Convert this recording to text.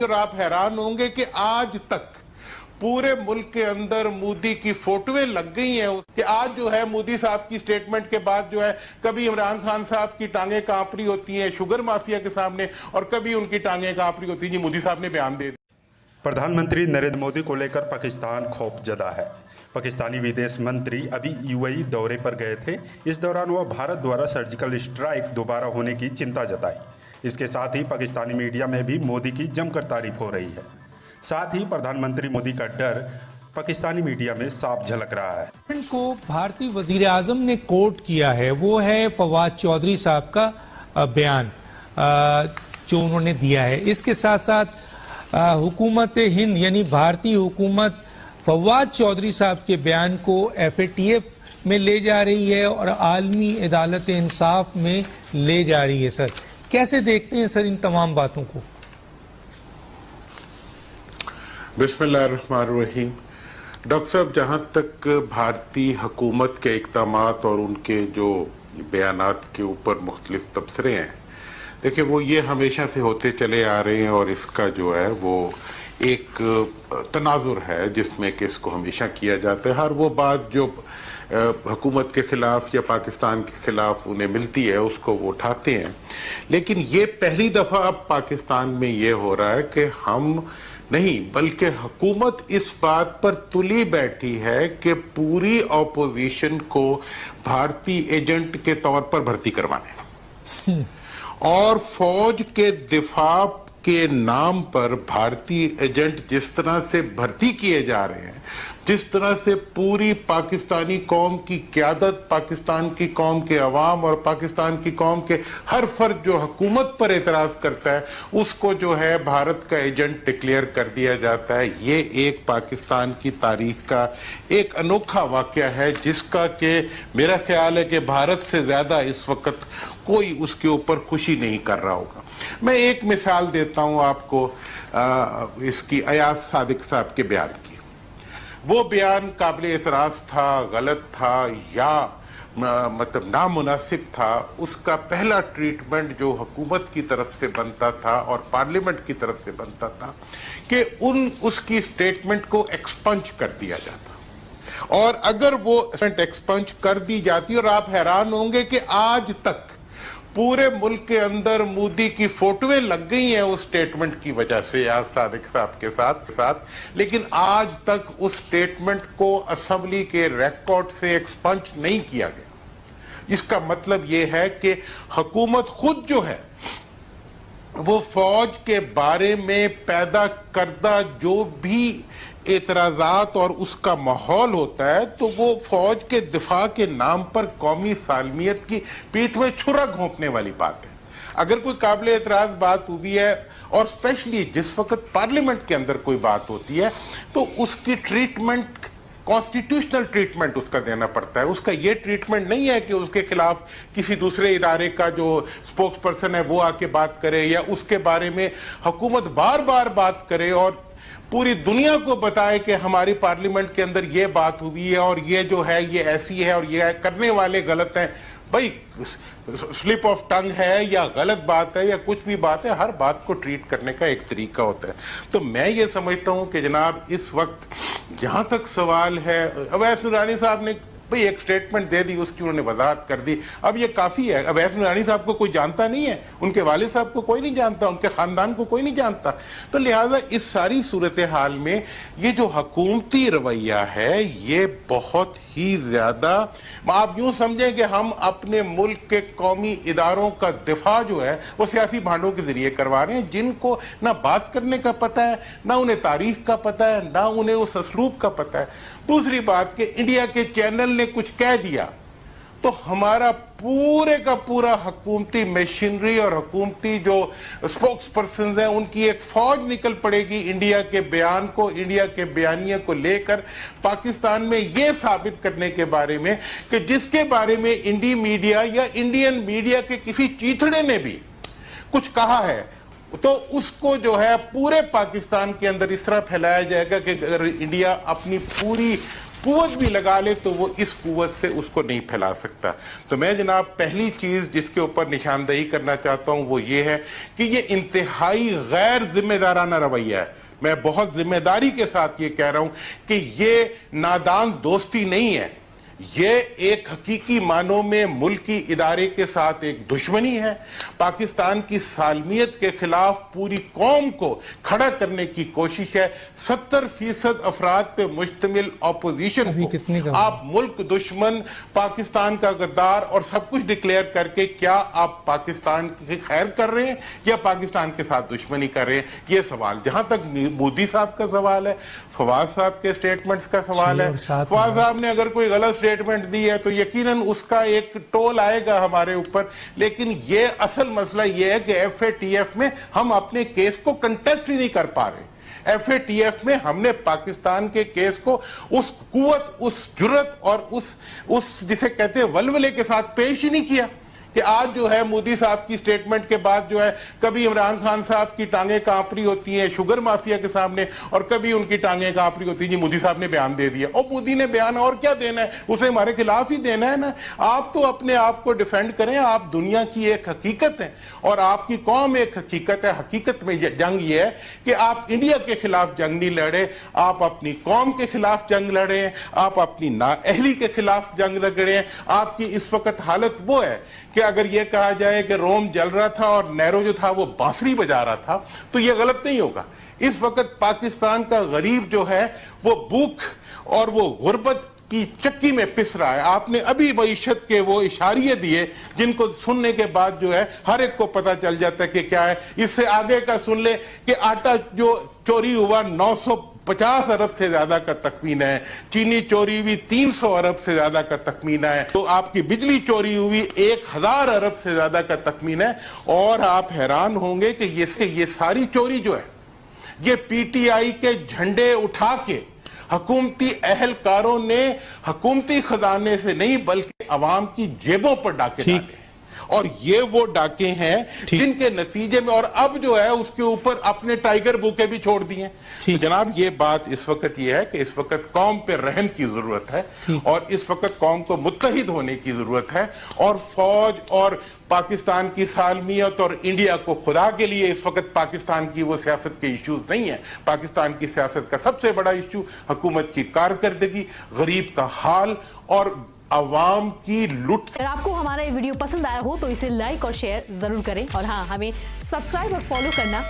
اور آپ حیران ہوں گے کہ آج تک پورے ملک کے اندر مودی کی فوٹویں لگ گئی ہیں کہ آج جو ہے مودی صاحب کی سٹیٹمنٹ کے بعد جو ہے کبھی عمران خان صاحب کی ٹانگیں کانپ رہی ہوتی ہیں شوگر مافیا کے سامنے اور کبھی ان کی ٹانگیں کانپ رہی ہوتی ہیں جی مودی صاحب نے بیان دے دیا۔ پردھان منتری نریندر مودی کو لے کر پاکستان خوف زدہ ہے۔ پاکستانی ویدیش منتری ابھی UAE دورے پر گئے تھے۔ اس دوران وہ بھارت دوارا سرجیکل اسٹرائک دوبارہ ہونے کی چنتا جتائی۔ اس کے ساتھ ہی پاکستانی میڈیا میں بھی مودی کی جم کر تعریف ہو رہی ہے۔ ساتھ ہی پردھان منتری مودی کا ڈر پاکستانی میڈیا میں صاف جھلک رہا ہے۔ ان کو بھارتی وزیر اعظم نے کوٹ کیا ہے وہ ہے فواد چودھری صاحب کا بیان جو انہوں نے دیا ہے۔ اس کے ساتھ ساتھ حکومت ہند یعنی بھارتی حکومت فواد چودھری صاحب کے بیان کو FATF میں لے جا رہی ہے اور عالمی عدالت انصاف میں لے جا رہی ہے۔ سر کیسے دیکھتے ہیں سر ان تمام باتوں کو؟ بسم اللہ الرحمن الرحیم۔ ڈاکٹر صاحب جہاں تک بھارتی حکومت کے اقدامات اور ان کے جو بیانات کے اوپر مختلف تبصرے ہیں، دیکھیں وہ یہ ہمیشہ سے ہوتے چلے آ رہے ہیں اور اس کا جو ہے وہ ایک تناظر ہے جس میں کہ اس کو ہمیشہ کیا جاتا ہے۔ ہر وہ بات جو حکومت کے خلاف یا پاکستان کے خلاف انہیں ملتی ہے اس کو وہ اٹھاتے ہیں، لیکن یہ پہلی دفعہ اب پاکستان میں یہ ہو رہا ہے کہ ہم نہیں بلکہ حکومت اس بات پر تلی بیٹھی ہے کہ پوری اپوزیشن کو بھارتی ایجنٹ کے طور پر بھرتی کروانے اور فوج کے دفاع کے نام پر بھارتی ایجنٹ جس طرح سے بھرتی کیے جا رہے ہیں، جس طرح سے پوری پاکستانی قوم کی قیادت، پاکستان کی قوم کے عوام اور پاکستان کی قوم کے ہر فرد جو حکومت پر اعتراض کرتا ہے اس کو جو ہے بھارت کا ایجنٹ ڈکلیئر کر دیا جاتا ہے، یہ ایک پاکستان کی تاریخ کا ایک انوکھا واقعہ ہے جس کا کہ میرا خیال ہے کہ بھارت سے زیادہ اس وقت کوئی اس کے اوپر خوشی نہیں کر رہا ہوگا۔ میں ایک مثال دیتا ہوں آپ کو اس کی ایاز صادق صاحب کے بیان کی۔ وہ بیان قابل اعتراض تھا، غلط تھا یا مطلب نامناسب تھا، اس کا پہلا ٹریٹمنٹ جو حکومت کی طرف سے بنتا تھا اور پارلیمنٹ کی طرف سے بنتا تھا کہ اس کی سٹیٹمنٹ کو ایکسپنج کر دیا جاتا، اور اگر وہ ایکسپنج کر دی جاتی اور آپ حیران ہوں گے کہ آج تک پورے ملک کے اندر مودی کی فوٹویں لگ گئی ہیں اس سٹیٹمنٹ کی وجہ سے ایاز صادق صاحب کے ساتھ، لیکن آج تک اس سٹیٹمنٹ کو اسمبلی کے ریکارڈ سے ایکسپنج نہیں کیا گیا۔ اس کا مطلب یہ ہے کہ حکومت خود جو ہے وہ فوج کے بارے میں پیدا کردہ جو بھی اعتراضات اور اس کا ماحول ہوتا ہے تو وہ فوج کے دفاع کے نام پر قومی سالمیت کی پیٹھ میں چھرا گھونپنے والی بات ہے۔ اگر کوئی قابل اعتراض بات ہوئی ہے اور اسپیشلی جس وقت پارلیمنٹ کے اندر کوئی بات ہوتی ہے تو اس کی ٹریٹمنٹ کانسٹیٹیوشنل ٹریٹمنٹ اس کا دینا پڑتا ہے۔ اس کا یہ ٹریٹمنٹ نہیں ہے کہ اس کے خلاف کسی دوسرے ادارے کا جو سپوکس پرسن ہے وہ آ کے بات کرے یا اس کے بارے میں حکومت بار بار بات کرے اور پوری دنیا کو بتائے کہ ہماری پارلیمنٹ کے اندر یہ بات ہوئی ہے اور یہ جو ہے یہ ایسی ہے اور یہ کرنے والے غلط ہیں۔ بھائی سلپ آف ٹنگ ہے یا غلط بات ہے یا کچھ بھی بات ہے، ہر بات کو ٹریٹ کرنے کا ایک طریقہ ہوتا ہے۔ تو میں یہ سمجھتا ہوں کہ جناب اس وقت جہاں تک سوال ہے، اویس نورانی صاحب نے بھئی ایک سٹیٹمنٹ دے دی، اس کی انہوں نے وضاحت کر دی، اب یہ کافی ہے۔ اویس نورانی صاحب کو کوئی جانتا نہیں ہے، ان کے والد صاحب کو کوئی نہیں جانتا، ان کے خاندان کو کوئی نہیں جانتا، تو لہٰذا اس ساری صورتحال میں یہ جو حکومتی رویہ ہے یہ بہت ہی زیادہ، آپ یوں سمجھیں کہ ہم اپنے ملک کے قومی اداروں کا دفاع جو ہے وہ سیاسی بھانڈوں کے ذریعے کروا رہے ہیں جن کو نہ بات کرنے کا پتہ ہے، نہ انہیں تاریخ کا پتہ ہے، نہ انہیں اس اسلوب کا پتہ ہے۔ دوسری بات کہ انڈیا کے چینل نے کچھ کہہ دیا تو ہمارا پورے کا پورا حکومتی مشینری اور حکومتی جو سپوکس پرسنز ہیں ان کی ایک فوج نکل پڑے گی انڈیا کے بیان کو، انڈیا کے بیانیے کو لے کر پاکستان میں یہ ثابت کرنے کے بارے میں کہ جس کے بارے میں انڈی میڈیا یا انڈین میڈیا کے کسی چیتڑے نے بھی کچھ کہا ہے تو اس کو جو ہے پورے پاکستان کے اندر اس طرح پھیلایا جائے گا کہ اگر انڈیا اپنی پوری قوت بھی لگا لے تو وہ اس قوت سے اس کو نہیں پھیلا سکتا. تو میں جناب پہلی چیز جس کے اوپر نشاندہی کرنا چاہتا ہوں وہ یہ ہے کہ یہ انتہائی غیر ذمہ دارانہ رویہ ہے. میں بہت ذمہ داری کے ساتھ یہ کہہ رہا ہوں کہ یہ نادان دوستی نہیں ہے، یہ ایک حقیقی معنوں میں ملکی ادارے کے ساتھ ایک دشمنی ہے. پاکستان کی سالمیت کے خلاف پوری قوم کو کھڑا کرنے کی کوشش ہے. 70% افراد پہ مشتمل اپوزیشن کو آپ ملک دشمن، پاکستان کا غدار اور سب کچھ ڈکلیئر کر کے کیا آپ پاکستان کی خیر کر رہے ہیں یا پاکستان کے ساتھ دشمنی کر رہے ہیں؟ یہ سوال. جہاں تک مودی صاحب کا سوال ہے، فواز صاحب کے سٹیٹمنٹس کا سوال ہے، فواز صاحب نے اگر کوئی غلط سٹیٹمنٹ دی ہے تو یقیناً اس کا ایک ٹول آئے گا ہمارے اوپر، لیکن یہ اصل مسئلہ یہ ہے کہ ایف اے ٹی ایف میں ہم اپنے کیس کو کنٹیسٹ ہی نہیں کر پا رہے. ایف اے ٹی ایف میں ہم نے پاکستان کے کیس کو اس قوت، اس جرت اور اس جسے کہتے ہیں ولولے کے ساتھ پیش ہی نہیں کیا کہ آج جو ہے مودی صاحب کی سٹیٹمنٹ کے بعد جو ہے کبھی عمران خان صاحب کی ٹانگیں کانپ رہی ہوتی ہیں شوگر مافیا کے سامنے اور کبھی ان کی ٹانگیں کانپ رہی ہوتی ہیں جی مودی صاحب نے بیان دے دیا. اور مودی نے بیان اور کیا دینا ہے، اسے ہمارے خلاف ہی دینا ہے نا. آپ تو اپنے آپ کو ڈیفینڈ کریں، آپ دنیا کی ایک حقیقت ہیں اور آپ کی قوم ایک حقیقت ہے. حقیقت میں جنگ یہ ہے کہ آپ انڈیا کے خلاف جنگ نہیں لڑے، آپ اپنی قوم کے خلاف جنگ لڑے ہیں، آپ اپنی نااہلی کے خلاف جنگ لڑے ہیں. آپ کی اس وقت حالت وہ ہے کہ اگر یہ کہا جائے کہ روم جل رہا تھا اور نیرو جو تھا وہ بانسری بجا رہا تھا تو یہ غلط نہیں ہوگا. اس وقت پاکستان کا غریب جو ہے وہ بھوک اور وہ غربت کی چکی میں پس رہا ہے. آپ نے ابھی معیشت کے وہ اشاریے دیے جن کو سننے کے بعد جو ہے ہر ایک کو پتا چل جاتا ہے کہ کیا ہے. اس سے آگے کا سن لے کہ آٹا جو چوری ہوا 950 ارب سے زیادہ کا تخمینہ ہے، چینی چوری ہوئی 300 ارب سے زیادہ کا تخمینہ ہے، تو آپ کی بجلی چوری ہوئی 1000 ارب سے زیادہ کا تخمینہ ہے. اور آپ حیران ہوں گے کہ یہ ساری چوری جو ہے یہ پی ٹی آئی کے جھنڈے اٹھا کے حکومتی اہلکاروں نے حکومتی خزانے سے نہیں بلکہ عوام کی جیبوں پر ڈاکے ڈالے. اور یہ وہ ڈاکے ہیں جن کے نتیجے میں اور اب جو ہے اس کے اوپر اپنے ٹائیگر بوکے بھی چھوڑ دیے. جناب یہ بات اس وقت یہ ہے کہ اس وقت قوم پہ رحم کی ضرورت ہے اور اس وقت قوم کو متحد ہونے کی ضرورت ہے. اور فوج اور پاکستان کی سالمیت اور انڈیا کو خدا کے لیے اس وقت پاکستان کی وہ سیاست کے ایشوز نہیں ہیں. پاکستان کی سیاست کا سب سے بڑا ایشو حکومت کی کارکردگی، غریب کا حال اور عوام کی لٹ. اگر آپ کو ہمارا یہ ویڈیو پسند آیا ہو تو اسے لائک اور شیئر ضرور کریں اور ہاں ہمیں سبسکرائب اور فالو کرنا